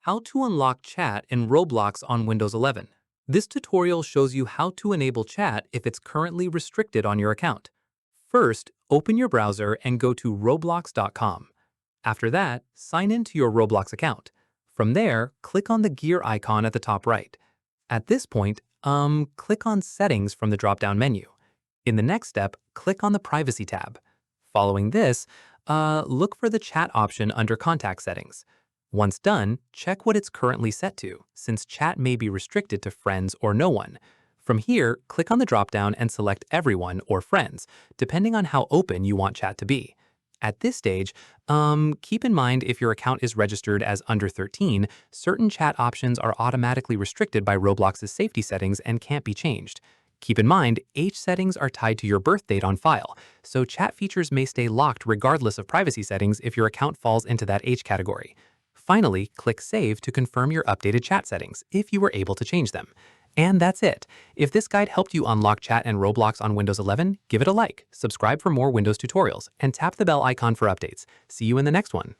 How to unlock chat in Roblox on Windows 11. This tutorial shows you how to enable chat if it's currently restricted on your account. First, open your browser and go to roblox.com. After that, sign in to your Roblox account. From there, click on the gear icon at the top right. At this point, click on Settings from the drop-down menu. In the next step, click on the Privacy tab. Following this, look for the chat option under Contact Settings. Once done, check what it's currently set to, since chat may be restricted to friends or no one. From here, click on the dropdown and select Everyone or Friends, depending on how open you want chat to be. At this stage, keep in mind if your account is registered as under 13, certain chat options are automatically restricted by Roblox's safety settings and can't be changed. Keep in mind, age settings are tied to your birth date on file, so chat features may stay locked regardless of privacy settings if your account falls into that age category. Finally, click Save to confirm your updated chat settings if you were able to change them. And that's it. If this guide helped you unlock chat and Roblox on Windows 11, give it a like, subscribe for more Windows tutorials, and tap the bell icon for updates. See you in the next one.